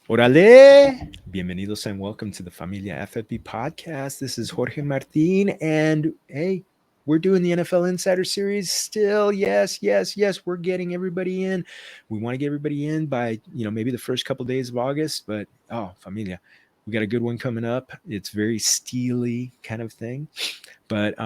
Orale! Bienvenidos and welcome to the Familia FFB podcast. This is Jorge Martin, and hey, we're doing the NFL Insider Series still. Yes. We're getting everybody in. We want to get everybody in by, maybe the first couple of days of August, but Familia, we got a good one coming up. It's very steely kind of thing. But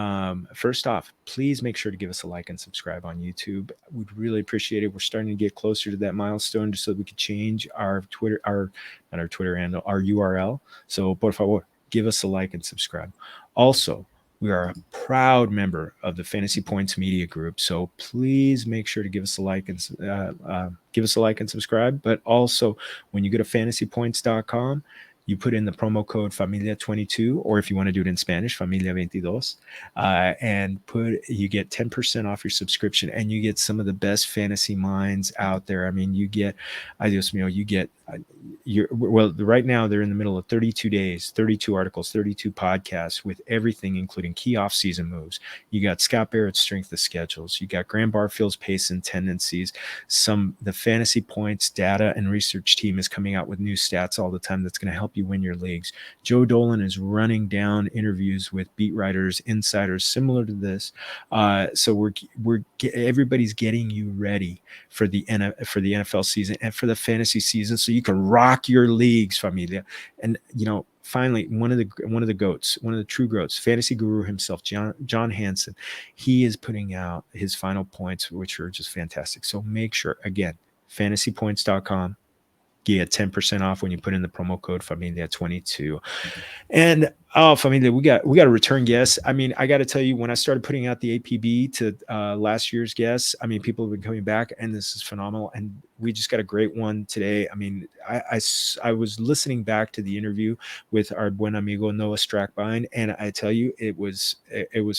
first off, please make sure to give us a like and subscribe on YouTube. We'd really appreciate it. We're starting to get closer to that milestone just so that we could change our Twitter, not our Twitter handle, our URL. So, por favor, give us a like and subscribe. Also, we are a proud member of the Fantasy Points Media Group, so please make sure to give us a like and subscribe. But also, when you go to fantasypoints.com, you put in the promo code Familia22, or if you want to do it in Spanish, Familia22, and you get 10% off your subscription, and you get some of the best fantasy minds out there. I mean, you get, right now they're in the middle of 32 days, 32 articles, 32 podcasts with everything, including key off-season moves. You got Scott Barrett's strength of schedules. You got Graham Barfield's pace and tendencies. The fantasy points data and research team is coming out with new stats all the time that's going to help you win your leagues. Joe Dolan is running down interviews with beat writers, insiders similar to this. So everybody's getting you ready for the NFL season and for the fantasy season, so you can rock your leagues, Familia. And finally, one of the goats, one of the true goats, fantasy guru himself, John Hansen, he is putting out his final points, which are just fantastic. So make sure, again, fantasypoints.com, get 10% off when you put in the promo code Familia22. And Familia, we got a return guest. I mean, I got to tell you, when I started putting out the APB to last year's guests, I mean, people have been coming back, and this is phenomenal. And we just got a great one today. I mean, I was listening back to the interview with our buen amigo Noah Strackbein, and I tell you, it was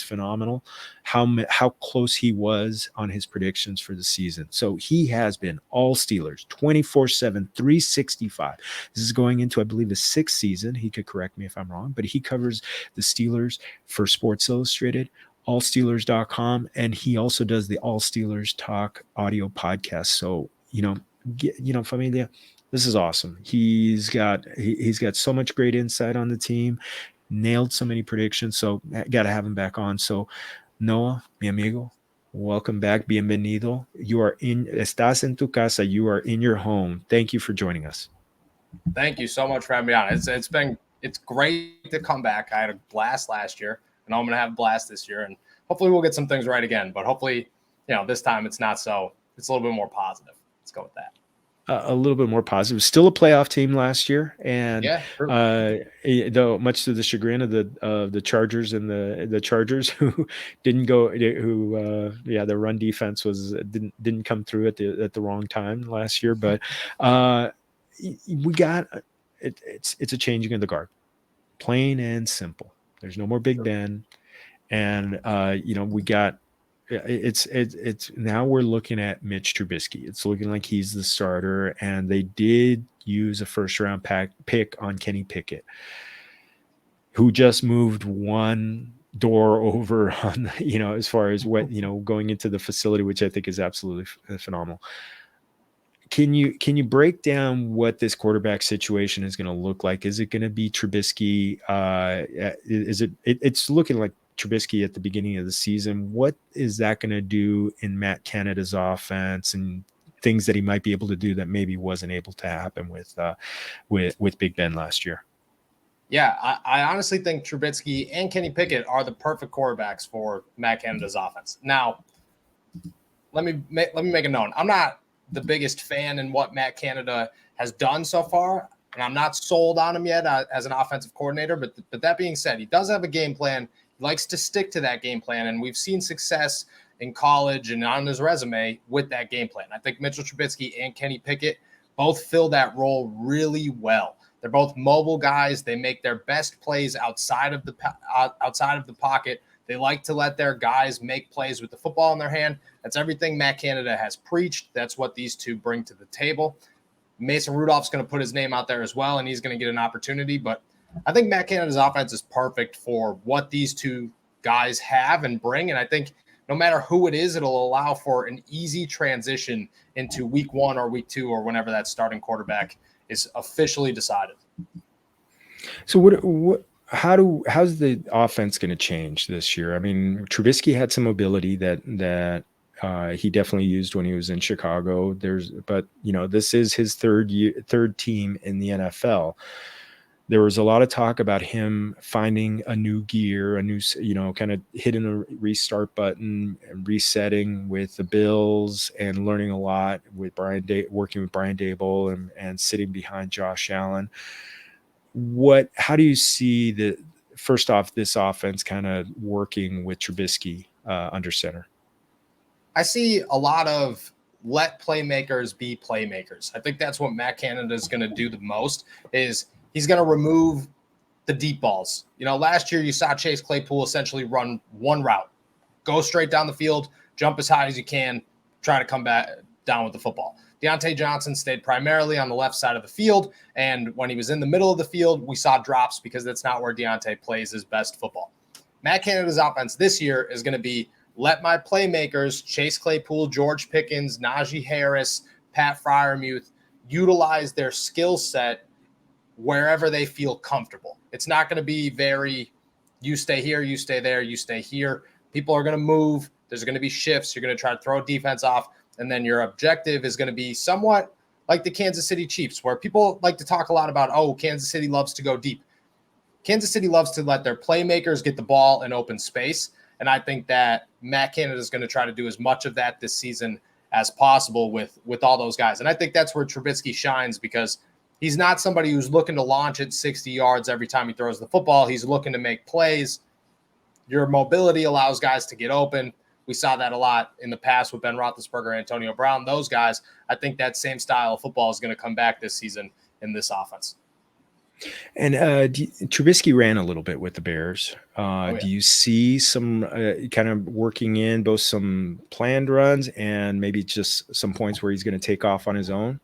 phenomenal how close he was on his predictions for the season. So he has been all Steelers 24/7, 365. This is going into, I believe, the 6th season. He could correct me if I'm wrong, but he covers the Steelers for Sports Illustrated, allsteelers.com, and he also does the All Steelers Talk audio podcast. So, Familia, this is awesome. He's got so much great insight on the team, nailed so many predictions. So got to have him back on. So Noah, mi amigo, welcome back. Bienvenido. Estás en tu casa. You are in your home. Thank you for joining us. Thank you so much for having me on. It's great to come back. I had a blast last year, and I'm going to have a blast this year, and hopefully we'll get some things right again. But hopefully, this time it's not so. It's a little bit more positive. Let's go with that. A little bit more positive. Still a playoff team last year, and though much to the chagrin of the Chargers and the Chargers who didn't go, the run defense didn't come through at the wrong time last year, but we got it's a changing of the guard, plain and simple. There's no more Big Ben, and we got. It's now we're looking at Mitch Trubisky. It's looking like he's the starter, and they did use a first-round pick on Kenny Pickett, who just moved one door over on as far as what going into the facility, which I think is absolutely phenomenal. Can you break down what this quarterback situation is going to look like? Is it going to be Trubisky? It's looking like Trubisky at the beginning of the season. What is that going to do in Matt Canada's offense and things that he might be able to do that maybe wasn't able to happen with Big Ben last year? Yeah, I honestly think Trubisky and Kenny Pickett are the perfect quarterbacks for Matt Canada's offense. Now, let me make a note. I'm not the biggest fan in what Matt Canada has done so far, and I'm not sold on him yet as an offensive coordinator. But that being said, he does have a game plan. He likes to stick to that game plan, and we've seen success in college and on his resume with that game plan. I think Mitchell Trubisky and Kenny Pickett both fill that role really well. They're both mobile guys. They make their best plays outside of the pocket. They like to let their guys make plays with the football in their hand. That's everything Matt Canada has preached. That's what these two bring to the table. Mason Rudolph's going to put his name out there as well, and he's going to get an opportunity. But I think Matt Canada's offense is perfect for what these two guys have and bring. And I think no matter who it is, it'll allow for an easy transition into week 1 or week 2 or whenever that starting quarterback is officially decided. So how's the offense going to change this year? I mean, Trubisky had some mobility that he definitely used when he was in Chicago. But this is his third team in the NFL. There was a lot of talk about him finding a new gear, a new, kind of hitting a restart button and resetting with the Bills and learning a lot with working with Brian Daboll and sitting behind Josh Allen. How do you see first off, this offense kind of working with Trubisky under center? I see a lot of let playmakers be playmakers. I think that's what Matt Canada is going to do the most is he's going to remove the deep balls. Last year you saw Chase Claypool essentially run one route, go straight down the field, jump as high as you can, try to come back down with the football. Diontae Johnson stayed primarily on the left side of the field, and when he was in the middle of the field, we saw drops because that's not where Diontae plays his best football. Matt Canada's offense this year is going to be let my playmakers, Chase Claypool, George Pickens, Najee Harris, Pat Freiermuth, utilize their skill set wherever they feel comfortable. It's not going to be you stay here, you stay there, you stay here. People are going to move. There's going to be shifts. You're going to try to throw defense off. And then your objective is going to be somewhat like the Kansas City Chiefs, where people like to talk a lot about, Kansas City loves to go deep. Kansas City loves to let their playmakers get the ball in open space. And I think that Matt Canada is going to try to do as much of that this season as possible with all those guys. And I think that's where Trubisky shines because he's not somebody who's looking to launch it 60 yards every time he throws the football. He's looking to make plays. Your mobility allows guys to get open. We saw that a lot in the past with Ben Roethlisberger, Antonio Brown, those guys. I think that same style of football is going to come back this season in this offense. And Trubisky ran a little bit with the Bears. Do you see some kind of working in both some planned runs and maybe just some points where he's going to take off on his own?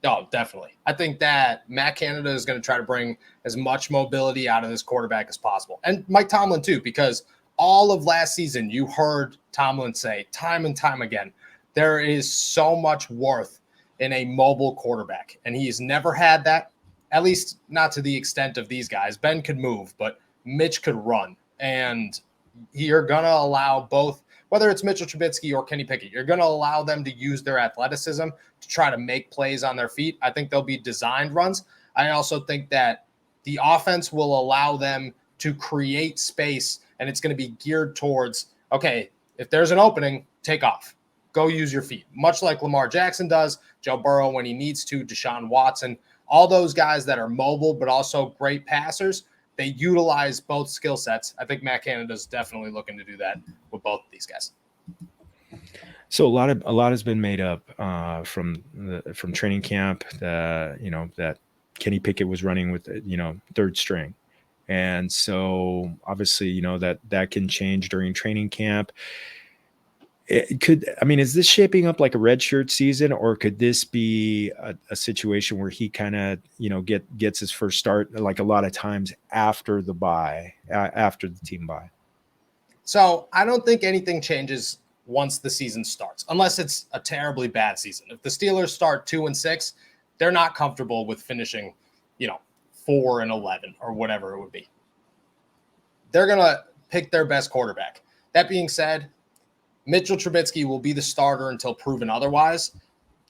Oh, definitely. I think that Matt Canada is going to try to bring as much mobility out of this quarterback as possible. And Mike Tomlin, too, because all of last season, you heard Tomlin say time and time again, there is so much worth in a mobile quarterback. And he's never had that, at least not to the extent of these guys. Ben could move, but Mitch could run. And you're going to allow both, whether it's Mitchell Trubisky or Kenny Pickett, you're going to allow them to use their athleticism to try to make plays on their feet. I think they'll be designed runs. I also think that the offense will allow them to create space, and it's going to be geared towards, okay, if there's an opening, take off. Go use your feet. Much like Lamar Jackson does, Joe Burrow when he needs to, Deshaun Watson, all those guys that are mobile but also great passers, they utilize both skill sets. I think Matt Canada is definitely looking to do that with both of these guys. So a lot has been made up from training camp. That Kenny Pickett was running with third string, and so obviously that can change during training camp. Is this shaping up like a redshirt season, or could this be a situation where he kind of gets his first start like a lot of times after the bye, after the team bye? So I don't think anything changes once the season starts, unless it's a terribly bad season. If the Steelers start 2-6, they're not comfortable with finishing 4-11 or whatever it would be. They're going to pick their best quarterback. That being said, Mitchell Trubisky will be the starter until proven otherwise.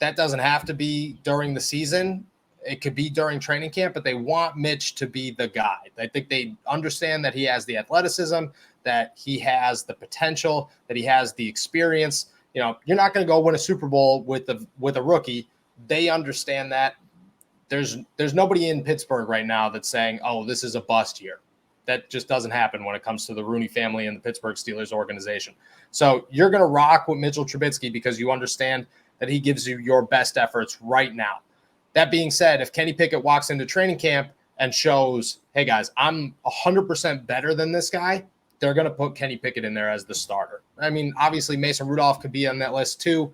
That doesn't have to be during the season. It could be during training camp, but they want Mitch to be the guy. I think they understand that he has the athleticism, that he has the potential, that he has the experience. You're not going to go win a Super Bowl with a rookie. They understand that. There's nobody in Pittsburgh right now that's saying, oh, this is a bust year. That just doesn't happen when it comes to the Rooney family and the Pittsburgh Steelers organization. So you're going to rock with Mitchell Trubisky because you understand that he gives you your best efforts right now. That being said, if Kenny Pickett walks into training camp and shows, hey, guys, I'm 100% better than this guy, they're going to put Kenny Pickett in there as the starter. Obviously, Mason Rudolph could be on that list too.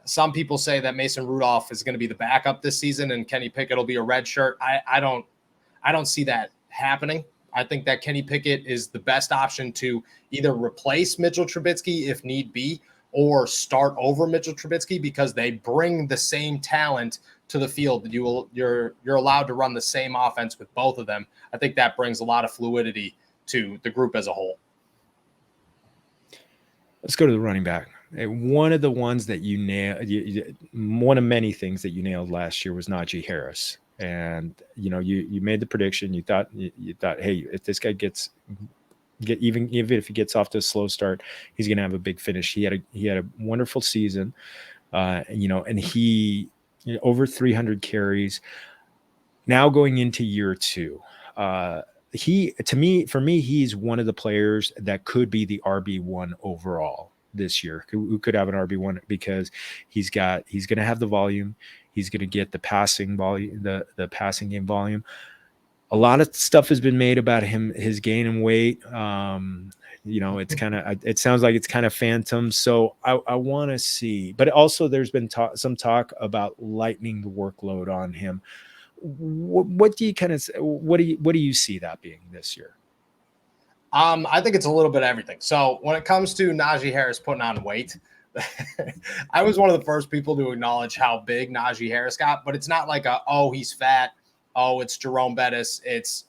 Some people say that Mason Rudolph is going to be the backup this season and Kenny Pickett will be a red shirt. I don't see that happening. I think that Kenny Pickett is the best option to either replace Mitchell Trubisky if need be, or start over Mitchell Trubisky because they bring the same talent to the field. You're allowed to run the same offense with both of them. I think that brings a lot of fluidity to the group as a whole. Let's go to the running back. One of the ones that you nailed, one of many things that you nailed last year was Najee Harris. And, you made the prediction. You thought, hey, if this guy even if he gets off to a slow start, he's going to have a big finish. He had a wonderful season, and he over 300 carries. Now going into year 2, for me, he's one of the players that could be the RB1 overall this year, who could have an RB1 because he's going to have the volume. He's going to get the passing volume, the passing game volume. A lot of stuff has been made about him, his gain in weight. It sounds like it's kind of phantom. So I want to see, but also there's been some talk about lightening the workload on him. What do you see that being this year? I think it's a little bit of everything. So when it comes to Najee Harris putting on weight, I was one of the first people to acknowledge how big Najee Harris got, but it's not like he's fat. Oh, it's Jerome Bettis. It's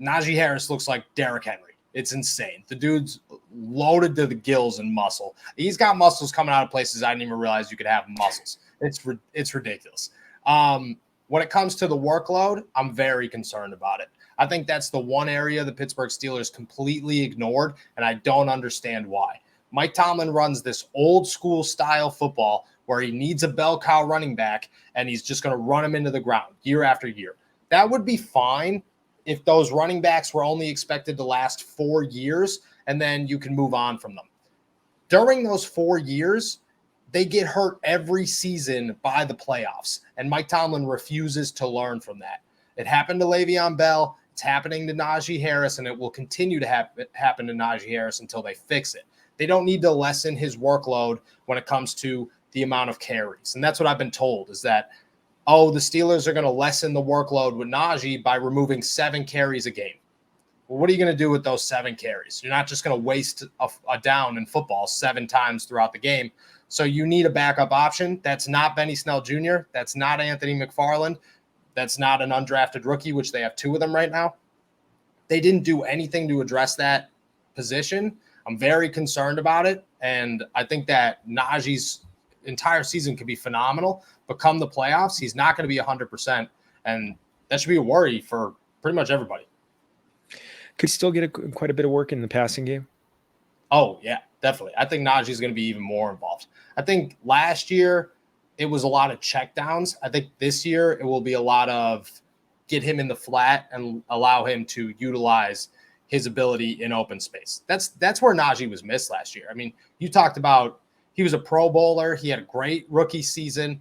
Najee Harris looks like Derrick Henry. It's insane. The dude's loaded to the gills in muscle. He's got muscles coming out of places I didn't even realize you could have muscles. It's ridiculous. When it comes to the workload, I'm very concerned about it. I think that's the one area the Pittsburgh Steelers completely ignored, and I don't understand why. Mike Tomlin runs this old school style football where he needs a bell cow running back, and he's just going to run him into the ground year after year. That would be fine if those running backs were only expected to last 4 years, and then you can move on from them. During those 4 years, they get hurt every season by the playoffs, and Mike Tomlin refuses to learn from that. It happened to Le'Veon Bell. It's happening to Najee Harris, and it will continue to happen to Najee Harris until they fix it. They don't need to lessen his workload when it comes to the amount of carries. And that's what I've been told is that, the Steelers are going to lessen the workload with Najee by removing 7 carries a game. Well, what are you going to do with those 7 carries? You're not just going to waste a down in football 7 times throughout the game. So you need a backup option. That's not Benny Snell Jr. That's not Anthony McFarland. That's not an undrafted rookie, which they have 2 of them right now. They didn't do anything to address that position. I'm very concerned about it. And I think that Najee's entire season could be phenomenal, but come the playoffs, he's not going to be 100%. And that should be a worry for pretty much everybody. Could he still get quite a bit of work in the passing game? Oh, yeah, definitely. I think Najee's going to be even more involved. I think last year it was a lot of checkdowns. I think this year it will be a lot of get him in the flat and allow him to utilize his ability in open space. That's where Najee was missed last year. I mean, you talked about he was a Pro Bowler. He had a great rookie season.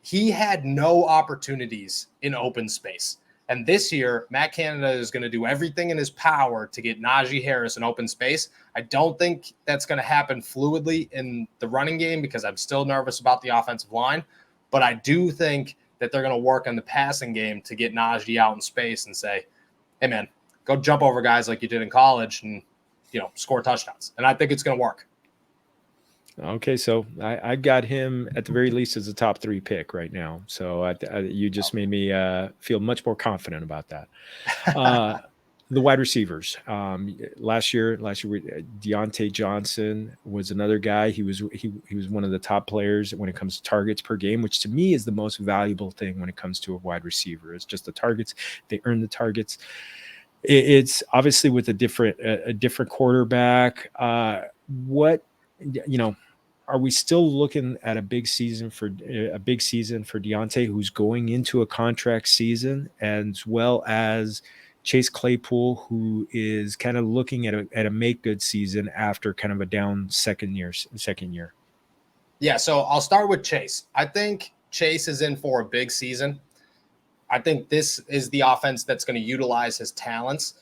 He had no opportunities in open space. And this year, Matt Canada is going to do everything in his power to get Najee Harris in open space. I don't think that's going to happen fluidly in the running game because I'm still nervous about the offensive line. But I do think that they're going to work on the passing game to get Najee out in space and say, hey, man, go jump over guys like you did in college and, score touchdowns. And I think it's going to work. Okay, so I got him at the very least as a top 3 pick right now. So you just made me feel much more confident about that. The wide receivers. Last year, Diontae Johnson was another guy. He was one of the top players when it comes to targets per game, which to me is the most valuable thing when it comes to a wide receiver. It's just the targets. They earn the targets. It's obviously with a different quarterback. Are we still looking at a big season for Diontae, who's going into a contract season, as well as Chase Claypool, who is kind of looking at a make good season after kind of a down second year? Yeah, so I'll start with Chase. I think Chase is in for a big season. I think this is the offense that's going to utilize his talents.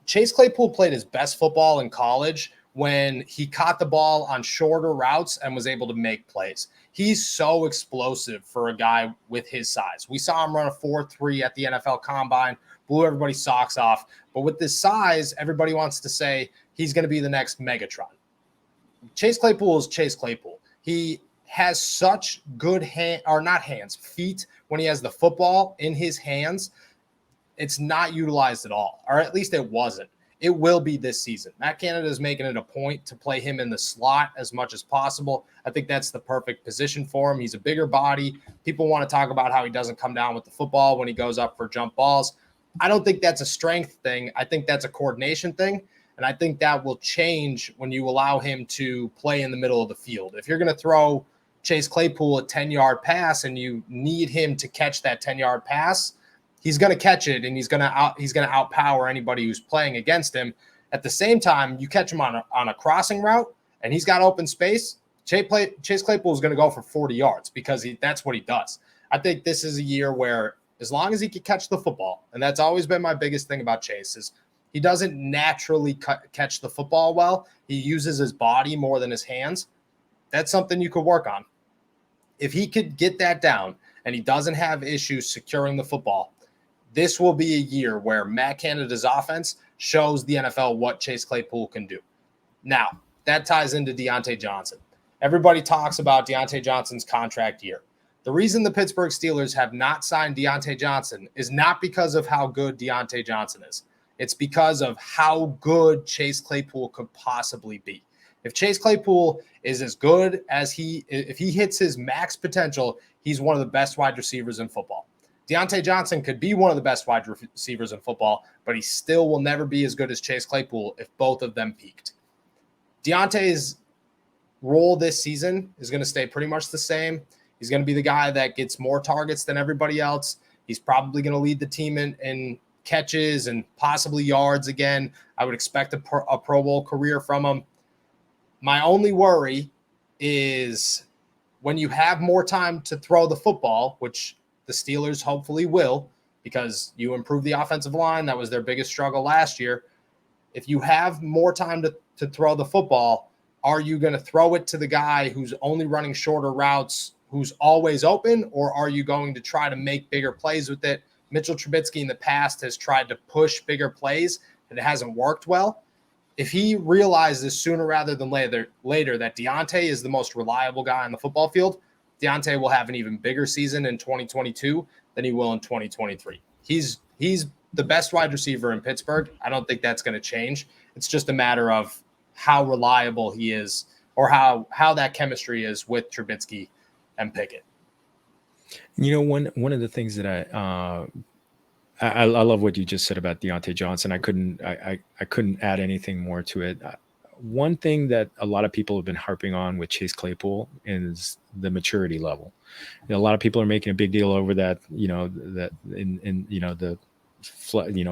Chase Claypool played his best football in college when he caught the ball on shorter routes and was able to make plays. He's so explosive for a guy with his size. We saw him run a 4.3 at the NFL Combine, blew everybody's socks off. But with this size, everybody wants to say he's going to be the next Megatron. Chase Claypool is Chase Claypool. He has such good feet when he has the football in his hands. It's not utilized at all, or at least it wasn't. It will be this season. Matt Canada is making it a point to play him in the slot as much as possible. I think that's the perfect position for him. He's a bigger body. People want to talk about how he doesn't come down with the football when he goes up for jump balls. I don't think that's a strength thing. I think that's a coordination thing. And I think that will change when you allow him to play in the middle of the field. If you're going to throw Chase Claypool a 10-yard pass and you need him to catch that 10-yard pass, he's going to catch it, and he's going to outpower anybody who's playing against him. At the same time, you catch him on a crossing route, and he's got open space. Chase Claypool is going to go for 40 yards because that's what he does. I think this is a year where, as long as he can catch the football, and that's always been my biggest thing about Chase, is he doesn't naturally catch the football well. He uses his body more than his hands. That's something you could work on. If he could get that down and he doesn't have issues securing the football, this will be a year where Matt Canada's offense shows the NFL what Chase Claypool can do. Now, that ties into Diontae Johnson. Everybody talks about Diontae Johnson's contract year. The reason the Pittsburgh Steelers have not signed Diontae Johnson is not because of how good Diontae Johnson is. It's because of how good Chase Claypool could possibly be. If Chase Claypool is as good as if he hits his max potential, he's one of the best wide receivers in football. Diontae Johnson could be one of the best wide receivers in football, but he still will never be as good as Chase Claypool if both of them peaked. Diontae's role this season is going to stay pretty much the same. He's going to be the guy that gets more targets than everybody else. He's probably going to lead the team in catches and possibly yards again. I would expect a Pro Bowl career from him. My only worry is when you have more time to throw the football, which the Steelers hopefully will, because you improve the offensive line. That was their biggest struggle last year. If you have more time to throw the football, are you going to throw it to the guy who's only running shorter routes, who's always open, or are you going to try to make bigger plays with it? Mitchell Trubisky in the past has tried to push bigger plays, and it hasn't worked well. If he realizes sooner rather than later that Diontae is the most reliable guy on the football field, Diontae will have an even bigger season in 2022 than he will in 2023. He's the best wide receiver in Pittsburgh. I don't think that's going to change. It's just a matter of how reliable he is, or how that chemistry is with Trubisky and Pickett. You know, one of the things that I love what you just said about Diontae Johnson. I couldn't add anything more to it. One thing that a lot of people have been harping on with Chase Claypool is the maturity level. You know, a lot of people are making a big deal over that. You know, that in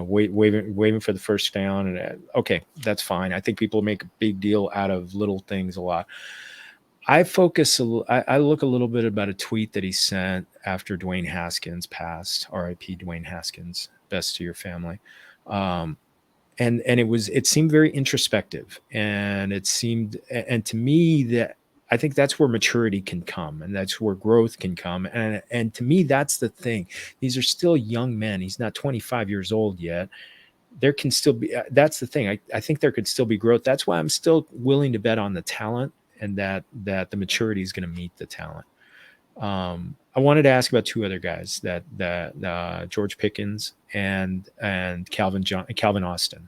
waving for the first down, and okay, that's fine. I think people make a big deal out of little things a lot. I look a little bit about a tweet that he sent after Dwayne Haskins passed. R.I.P. Dwayne Haskins. Best to your family. And it seemed very introspective, and to me that I think that's where maturity can come, and that's where growth can come. And to me, that's the thing. These are still young men. He's not 25 years old yet. There can still be, that's the thing. I think there could still be growth. That's why I'm still willing to bet on the talent, and that the maturity is going to meet the talent. I wanted to ask about two other guys, that George Pickens and Calvin Johnson.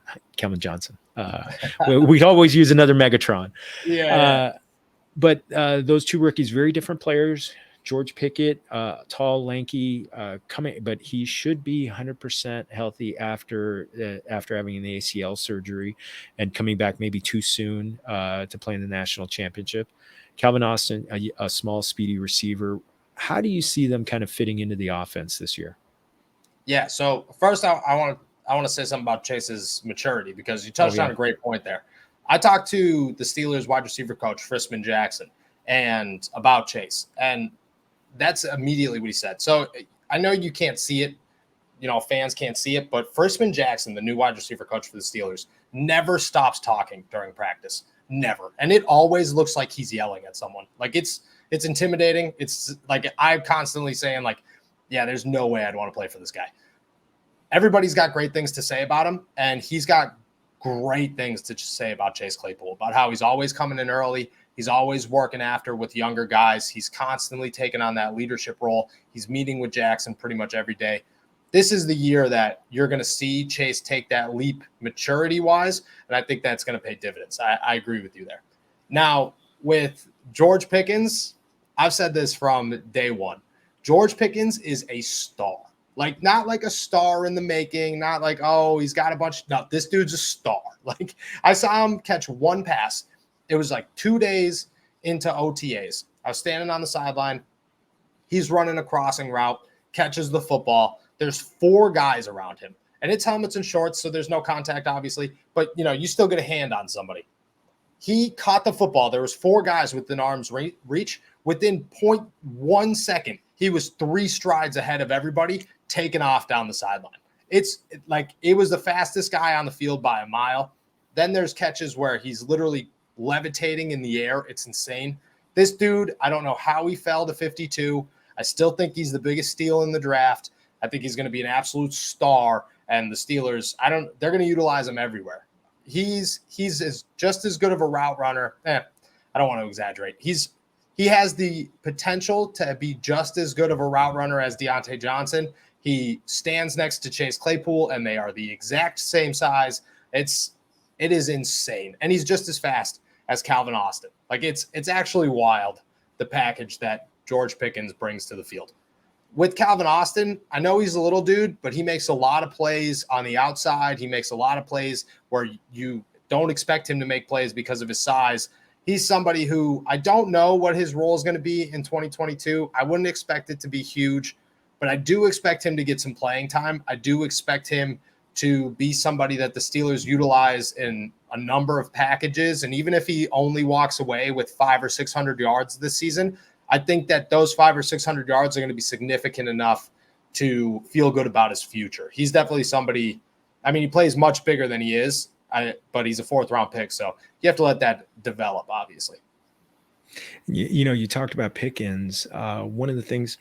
We'd always use another Megatron. Yeah. But those two rookies, very different players. George Pickett, tall, lanky, but he should be 100% healthy after having the ACL surgery and coming back maybe too soon to play in the national championship. Calvin Austin, a small, speedy receiver. How do you see them kind of fitting into the offense this year? Yeah. So first, I want to say something about Chase's maturity, because you touched on a great point there. I talked to the Steelers wide receiver coach, Frisman Jackson, and about Chase, and that's immediately what he said. So I know you can't see it, fans can't see it, but Frisman Jackson, the new wide receiver coach for the Steelers, never stops talking during practice. Never. And it always looks like he's yelling at someone. Like it's intimidating. It's like I'm constantly saying, like, yeah, there's no way I'd want to play for this guy. Everybody's got great things to say about him, and he's got great things to say about Chase Claypool, about how he's always coming in early. He's always working after with younger guys. He's constantly taking on that leadership role. He's meeting with Jackson pretty much every day. This is the year that you're going to see Chase take that leap maturity-wise, and I think that's going to pay dividends. I agree with you there. Now, with George Pickens, I've said this from day one. George Pickens is a star. Like, not like a star in the making, not like, oh, he's got a bunch. No, this dude's a star. Like, I saw him catch one pass. It was like 2 days into OTAs. I was standing on the sideline. He's running a crossing route, catches the football. There's 4 guys around him. And it's helmets and shorts, so there's no contact, obviously. But, you still get a hand on somebody. He caught the football. There was 4 guys within arm's reach. Within 0.1 second, he was 3 strides ahead of everybody, taking off down the sideline. It's like it was the fastest guy on the field by a mile. Then there's catches where he's literally levitating in the air. It's insane. This dude, I don't know how he fell to 52. I still think he's the biggest steal in the draft. I think he's going to be an absolute star. And the Steelers, they're going to utilize him everywhere. He's just as good of a route runner. I don't want to exaggerate. He has the potential to be just as good of a route runner as Diontae Johnson. He stands next to Chase Claypool, and they are the exact same size. It is insane. And he's just as fast as Calvin Austin. Like, it's actually wild, the package that George Pickens brings to the field. With Calvin Austin, I know he's a little dude, but he makes a lot of plays on the outside. He makes a lot of plays where you don't expect him to make plays because of his size. He's somebody who I don't know what his role is going to be in 2022. I wouldn't expect it to be huge, but I do expect him to get some playing time. I do expect him to be somebody that the Steelers utilize in a number of packages. And even if he only walks away with 500 or 600 yards this season, I think that those 500 or 600 yards are going to be significant enough to feel good about his future. He's definitely somebody, he plays much bigger than he is, but he's a 4th-round pick, so you have to let that develop, obviously. You talked about Pickens. One of the things,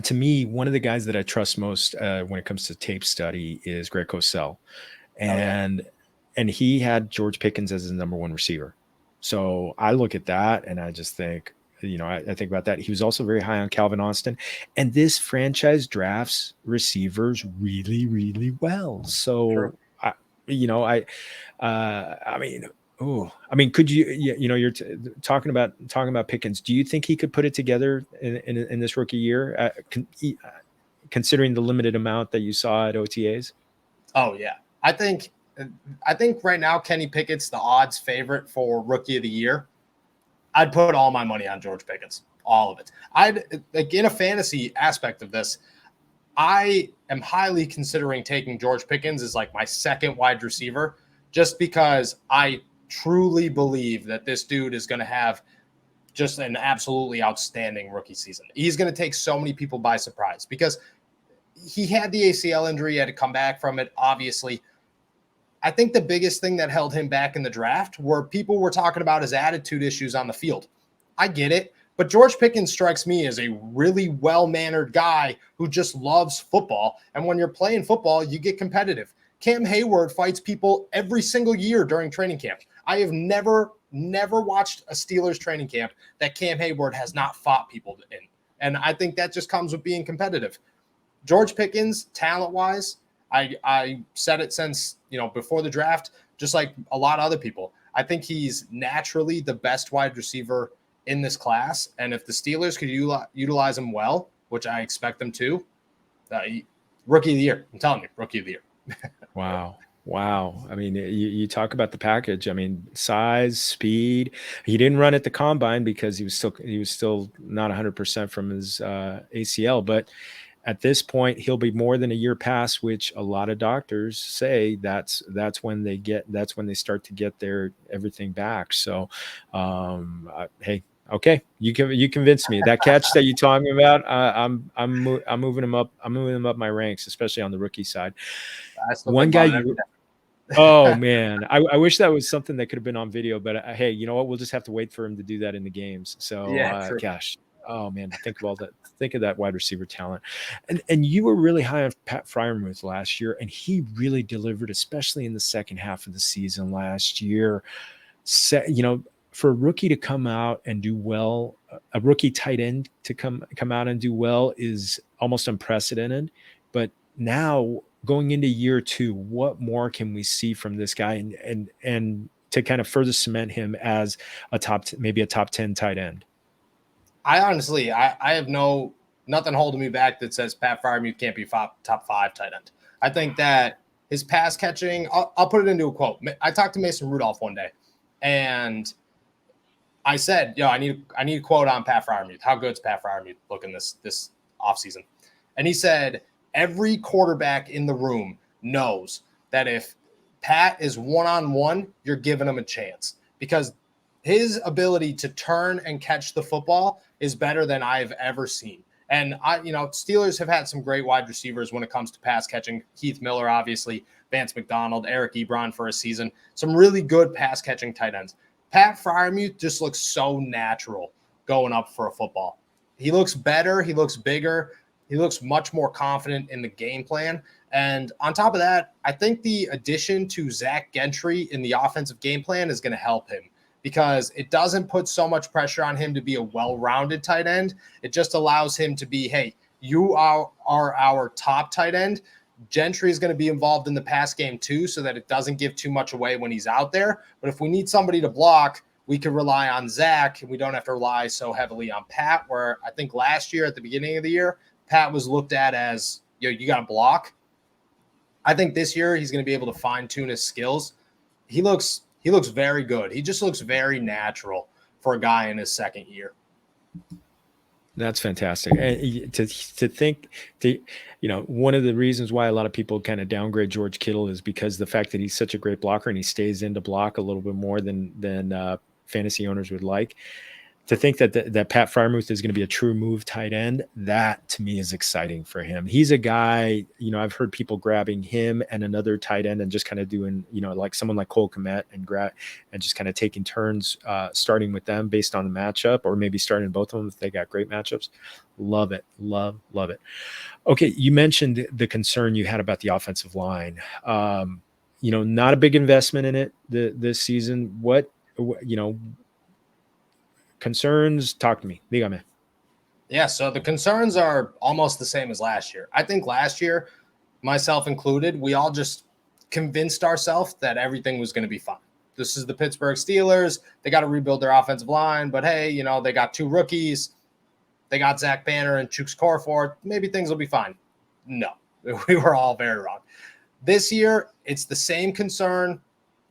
to me, one of the guys that I trust most when it comes to tape study is Greg Cosell. And he had George Pickens as his number 1 receiver. So I look at that and I just think, I think about that. He was also very high on Calvin Austin, and this franchise drafts receivers really, really well. So, sure. Could you, you're talking about Pickens. Do you think he could put it together in this rookie year, considering the limited amount that you saw at OTAs? Oh yeah, I think right now Kenny Pickett's the odds favorite for rookie of the year. I'd put all my money on George Pickens, all of it. In a fantasy aspect of this, I am highly considering taking George Pickens as like my 2nd wide receiver, just because I truly believe that this dude is going to have just an absolutely outstanding rookie season. He's going to take so many people by surprise because he had the ACL injury, he had to come back from it, obviously. I think the biggest thing that held him back in the draft were people were talking about his attitude issues on the field. I get it, but George Pickens strikes me as a really well-mannered guy who just loves football. And when you're playing football, you get competitive. Cam Hayward fights people every single year during training camp. I have never watched a Steelers training camp that Cam Hayward has not fought people in. And I think that just comes with being competitive. George Pickens, talent-wise, I said it since, before the draft, just like a lot of other people. I think he's naturally the best wide receiver in this class. And if the Steelers could utilize him well, which I expect them to, rookie of the year. I'm telling you, rookie of the year. Wow. You talk about the package. Size, speed. He didn't run at the combine because he was still not 100% from his ACL, but at this point, he'll be more than a year past, which a lot of doctors say that's when they start to get their everything back. So, hey, okay, you convinced me. That catch that you're talking about, I'm moving him up. I'm moving him up my ranks, especially on the rookie side. One guy. Oh man, I wish that was something that could have been on video, but hey, you know what? We'll just have to wait for him to do that in the games. So, gosh. Oh man, think of that wide receiver talent. And you were really high on Pat Freiermuth last year, and he really delivered, especially in the second half of the season last year. For a rookie to come out and do well, a rookie tight end to come out and do well is almost unprecedented. But now going into year 2, what more can we see from this guy and to kind of further cement him as maybe a top 10 tight end? I honestly, I have nothing holding me back that says Pat Freiermuth can't be top 5 tight end. I think that his pass catching, I'll put it into a quote. I talked to Mason Rudolph one day, and I said, I need a quote on Pat Freiermuth. How good's Pat Freiermuth looking this offseason? And he said, every quarterback in the room knows that if Pat is one-on-one, you're giving him a chance, because his ability to turn and catch the football is better than I've ever seen. And Steelers have had some great wide receivers when it comes to pass catching. Keith Miller, obviously, Vance McDonald, Eric Ebron for a season. Some really good pass catching tight ends. Pat Freiermuth just looks so natural going up for a football. He looks better. He looks bigger. He looks much more confident in the game plan. And on top of that, I think the addition to Zach Gentry in the offensive game plan is going to help him, because it doesn't put so much pressure on him to be a well-rounded tight end. It just allows him to be, hey, you are our top tight end. Gentry is going to be involved in the pass game too, so that it doesn't give too much away when he's out there. But if we need somebody to block, we could rely on Zach, and we don't have to rely so heavily on Pat, where I think last year at the beginning of the year, Pat was looked at as, you got to block. I think this year he's going to be able to fine-tune his skills. He looks very good. He just looks very natural for a guy in his second year. That's fantastic. And to think, one of the reasons why a lot of people kind of downgrade George Kittle is because the fact that he's such a great blocker and he stays in to block a little bit more than fantasy owners would like. To think that Pat Freiermuth is going to be a true move tight end, that to me is exciting for him. He's a guy, I've heard people grabbing him and another tight end and just kind of doing, like someone like Cole Kmet and just kind of taking turns, starting with them based on the matchup, or maybe starting both of them if they got great matchups. Love it. Love it. Okay. You mentioned the concern you had about the offensive line. Not a big investment in it this season. What, concerns? Talk to me. Dígame. Yeah, so the concerns are almost the same as last year. I think last year, myself included, we all just convinced ourselves that everything was going to be fine. This is the Pittsburgh Steelers. They got to rebuild their offensive line, but hey, they got 2 rookies. They got Zach Banner and Chuks Corfor. Maybe things will be fine. No, we were all very wrong. This year, it's the same concern,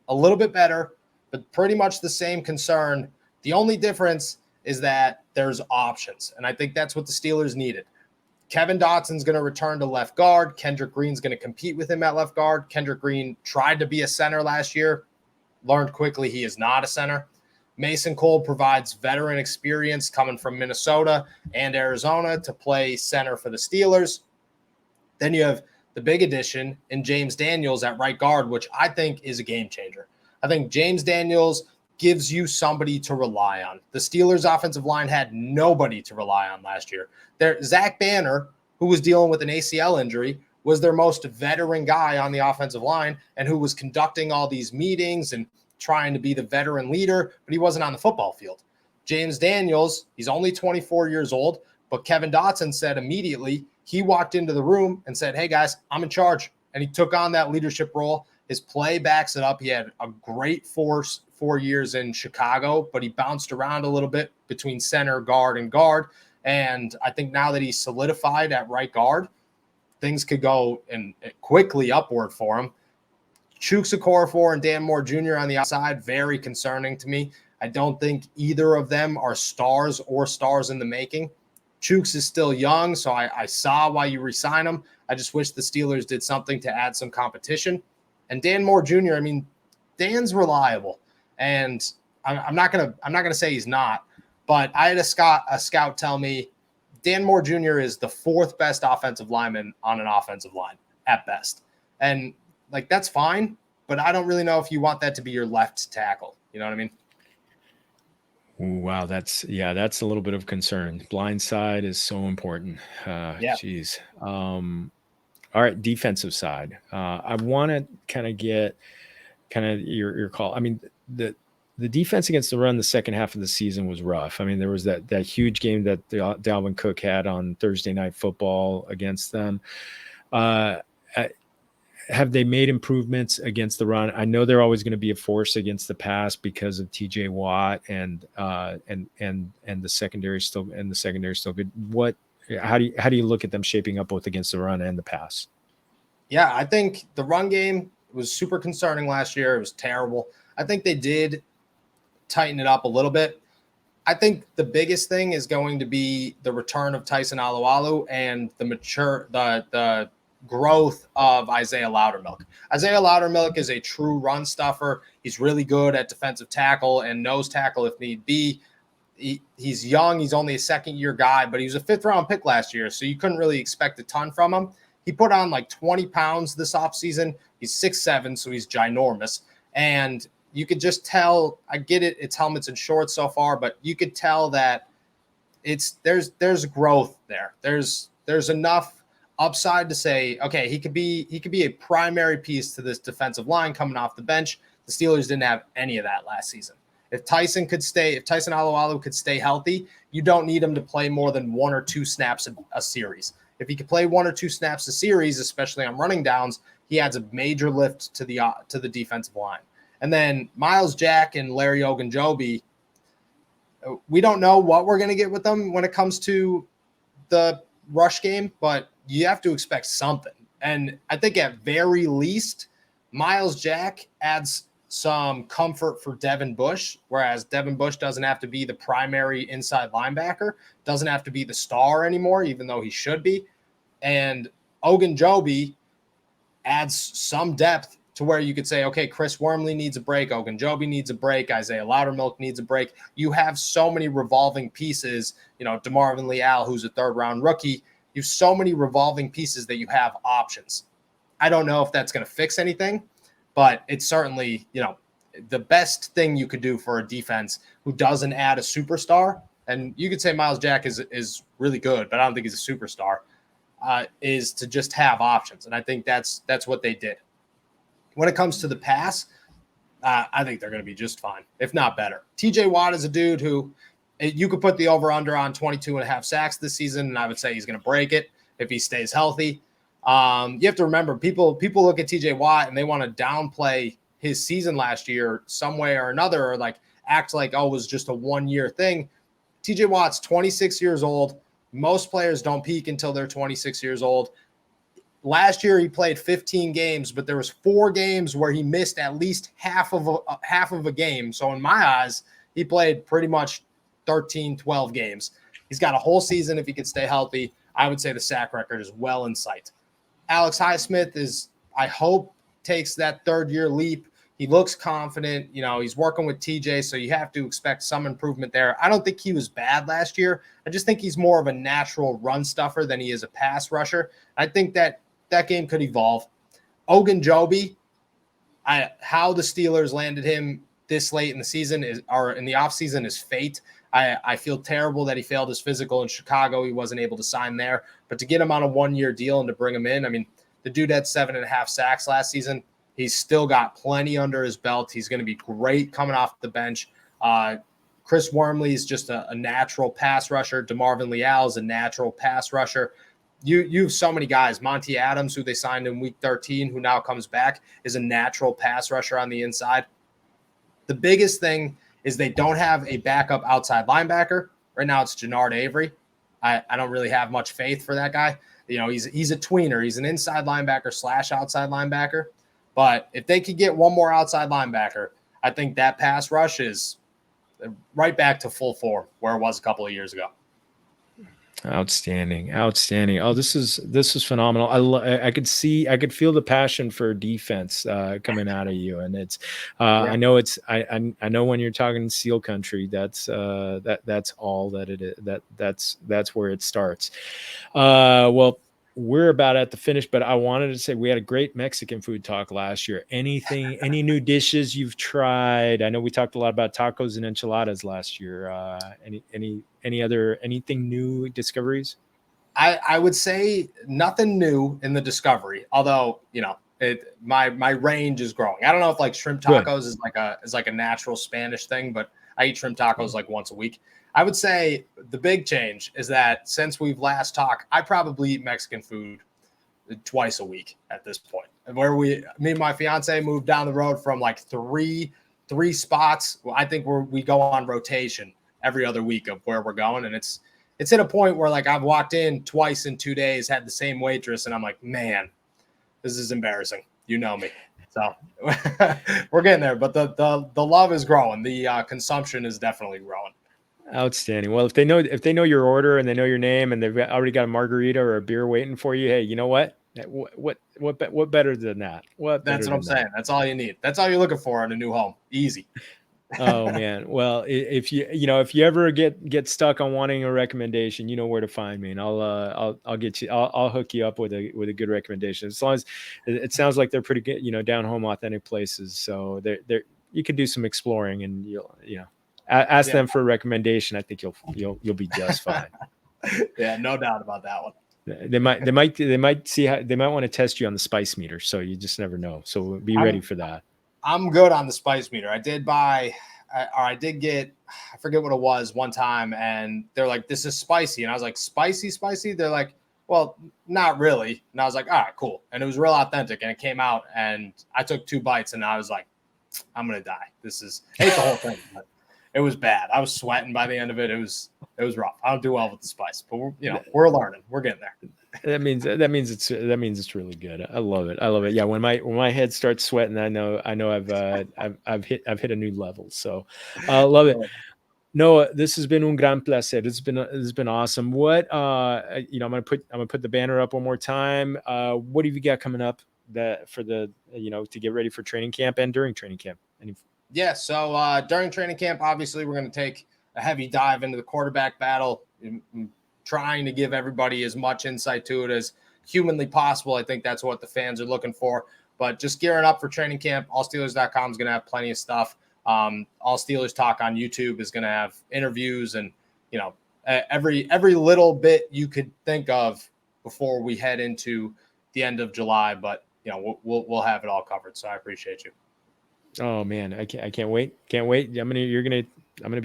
a little bit better, but pretty much the same concern. The only difference is that there's options, and I think that's what the Steelers needed. Kevin Dotson's going to return to left guard. Kendrick Green's going to compete with him at left guard. Kendrick Green tried to be a center last year, learned quickly he is not a center. Mason Cole provides veteran experience coming from Minnesota and Arizona to play center for the Steelers. Then you have the big addition in James Daniels at right guard, which I think is a game changer. I think James Daniels gives you somebody to rely on. The Steelers' offensive line had nobody to rely on last year. Zach Banner, who was dealing with an ACL injury, was their most veteran guy on the offensive line and who was conducting all these meetings and trying to be the veteran leader, but he wasn't on the football field. James Daniels, he's only 24 years old, but Kevin Dotson said immediately, he walked into the room and said, hey guys, I'm in charge. And he took on that leadership role. His play backs it up. He had a great 4 years in Chicago, but he bounced around a little bit between center, guard, and guard. And I think now that he's solidified at right guard, things could go and quickly upward for him. Chuks Okorafor and Dan Moore Jr. on the outside, very concerning to me. I don't think either of them are stars or stars in the making. Chuks is still young, so I saw why you re-sign him. I just wish the Steelers did something to add some competition. And Dan Moore Jr., I mean, Dan's reliable. And I'm not gonna say he's not, but I had a scout tell me Dan Moore Jr. is the 4th best offensive lineman on an offensive line at best. And like, that's fine, but I don't really know if you want that to be your left tackle. You know what I mean? Ooh, wow, that's a little bit of concern. Blind side is so important. Yeah. Geez. All right, defensive side. I want to kind of get kind of your call. I mean, the defense against the run the second half of the season was rough. I mean, there was that huge game that Dalvin Cook had on Thursday Night Football against them. Uh, have they made improvements against the run? I know they're always going to be a force against the pass because of TJ Watt and the secondary still good. How do you look at them shaping up both against the run and the pass? Yeah, I think the run game was super concerning last year. It was terrible. I think they did tighten it up a little bit. I think the biggest thing is going to be the return of Tyson Alualu and the growth of Isaiah Loudermilk. Isaiah Loudermilk is a true run stuffer. He's really good at defensive tackle and nose tackle if need be. He's young. He's only a second-year guy, but he was a fifth-round pick last year, so you couldn't really expect a ton from him. He put on like 20 pounds this offseason. He's 6'7", so he's ginormous. And you could just tell, I get it, it's helmets and shorts so far, but you could tell that there's growth there. There's enough upside to say, okay, he could be a primary piece to this defensive line coming off the bench. The Steelers didn't have any of that last season. If Tyson Alualu could stay healthy, you don't need him to play more than 1 or 2 snaps a series. If he could play 1 or 2 snaps a series, especially on running downs, he adds a major lift to the defensive line. And then Miles Jack and Larry Ogunjobi, we don't know what we're going to get with them when it comes to the rush game, but you have to expect something. And I think at very least, Miles Jack adds some comfort for Devin Bush, whereas Devin Bush doesn't have to be the primary inside linebacker, doesn't have to be the star anymore, even though he should be. And Ogunjobi adds some depth to where you could say, okay, Chris Wormley needs a break, Ogunjobi needs a break, Isaiah Loudermilk needs a break. You have so many revolving pieces, DeMarvin Leal, who's a third-round rookie. You have so many revolving pieces that you have options. I don't know if that's going to fix anything, but it's certainly, the best thing you could do for a defense who doesn't add a superstar. And you could say Miles Jack is really good, but I don't think he's a superstar, is to just have options. And I think that's what they did. When it comes to the pass, I think they're going to be just fine, if not better. TJ Watt is a dude who you could put the over-under on 22.5 sacks this season, and I would say he's going to break it if he stays healthy. You have to remember, people look at TJ Watt and they want to downplay his season last year some way or another, or like act like, it was just a 1-year thing. TJ Watt's 26 years old. Most players don't peak until they're 26 years old. Last year he played 15 games, but there was 4 games where he missed at least half of a game. So in my eyes, he played pretty much 13, 12 games. He's got a whole season if he could stay healthy. I would say the sack record is well in sight. Alex Highsmith I hope, takes that third-year leap. He looks confident. He's working with TJ, so you have to expect some improvement there. I don't think he was bad last year. I just think he's more of a natural run stuffer than he is a pass rusher. I think that game could evolve. Ogunjobi, how the Steelers landed him this late in the season or in the offseason is fate. I feel terrible that he failed his physical in Chicago. He wasn't able to sign there. But to get him on a 1-year deal and to bring him in, I mean, the dude had 7.5 sacks last season. He's still got plenty under his belt. He's going to be great coming off the bench. Chris Wormley is just a natural pass rusher. DeMarvin Leal is a natural pass rusher. You have so many guys. Monty Adams, who they signed in week 13, who now comes back, is a natural pass rusher on the inside. The biggest thing is they don't have a backup outside linebacker. Right now it's Jannard Avery. I don't really have much faith for that guy. He's a tweener. He's an inside linebacker / outside linebacker. But if they could get one more outside linebacker, I think that pass rush is right back to full form where it was a couple of years ago. Outstanding. Oh, this is phenomenal. I could feel the passion for defense coming out of you, and it's I know I know when you're talking Seal Country, that's all that it is. That's where it starts. Well, we're about at the finish, but I wanted to say we had a great Mexican food talk last year. Any new dishes you've tried? I know we talked a lot about tacos and enchiladas last year. Anything new discoveries? I would say nothing new in the discovery, although, my range is growing. I don't know if like shrimp tacos is like a natural Spanish thing, but I eat shrimp tacos like once a week. I would say the big change is that since we've last talked, I probably eat Mexican food twice a week at this point. Where me and my fiance moved down the road from like three spots. I think we go on rotation every other week of where we're going, and it's at a point where like I've walked in twice in 2 days, had the same waitress, and I'm like, man, this is embarrassing. You know me. So we're getting there, but the love is growing. The consumption is definitely growing. Outstanding. Well, if they know your order and they know your name and they've already got a margarita or a beer waiting for you, hey, you know what? What better than that? That's what I'm saying. That's all you need. That's all you're looking for in a new home. Easy. Oh man. Well, if you ever get stuck on wanting a recommendation, you know where to find me, and I'll get you. I'll hook you up with a good recommendation. As long as it sounds like they're pretty good, down home, authentic places. So they're you can do some exploring, and you'll ask them for a recommendation. I think you'll be just fine. Yeah, no doubt about that one. They might see how they might want to test you on the spice meter. So you just never know. So be ready for that. I'm good on the spice meter. I did get, I forget what it was one time, and they're like, this is spicy. And I was like, spicy? They're like, well, not really. And I was like, all right, cool. And it was real authentic, and it came out, and I took 2 bites, and I was like, I'm going to die. I ate the whole thing, but it was bad. I was sweating by the end of it. It was rough. I don't do well with the spice, but we're learning. We're getting there. That means it's really good. I love it. Yeah, when my head starts sweating, I know I've hit a new level. So I love it. Noah, this has been un gran placer. This has been awesome. What I'm gonna put the banner up one more time. What have you got coming up to get ready for training camp and during training camp? Yeah, so during training camp, obviously we're going to take a heavy dive into the quarterback battle, trying to give everybody as much insight to it as humanly possible. I think that's what the fans are looking for. But just gearing up for training camp, allsteelers.com is going to have plenty of stuff. All Steelers Talk on YouTube is going to have interviews and, every little bit you could think of before we head into the end of July. But, we'll have it all covered. So I appreciate you. Oh man, I can't wait. I'm gonna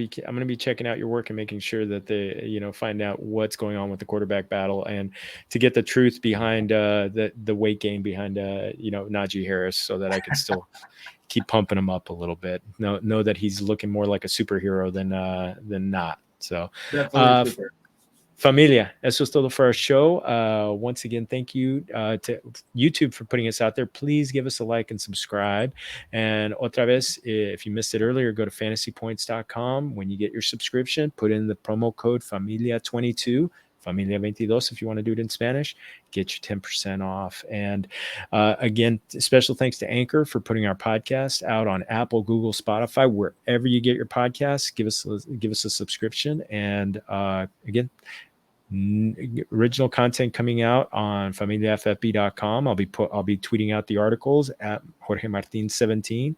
be checking out your work and making sure that they find out what's going on with the quarterback battle and to get the truth behind the weight gain behind Najee Harris, so that I can still keep pumping him up a little bit. Know that he's looking more like a superhero than not. So Familia, eso es todo for our show. Once again, thank you to YouTube for putting us out there. Please give us a like and subscribe. And otra vez, if you missed it earlier, go to fantasypoints.com. When you get your subscription, put in the promo code Familia22, Familia22 if you want to do it in Spanish. Get your 10% off. And again, special thanks to Anchor for putting our podcast out on Apple, Google, Spotify, wherever you get your podcasts. Give us a subscription. And again, original content coming out on familiaffb.com. I'll be tweeting out the articles at Jorge Martin 17.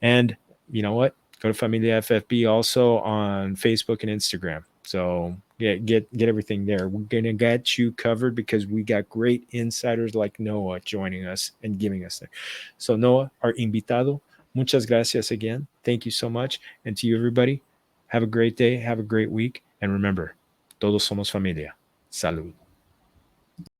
And you know what? Go to Familia FFB also on Facebook and Instagram. So get everything there. We're gonna get you covered because we got great insiders like Noah joining us and giving us there. So Noah, our invitado, muchas gracias again. Thank you so much. And to you, everybody, have a great day, have a great week, and remember, todos somos familia. Salud.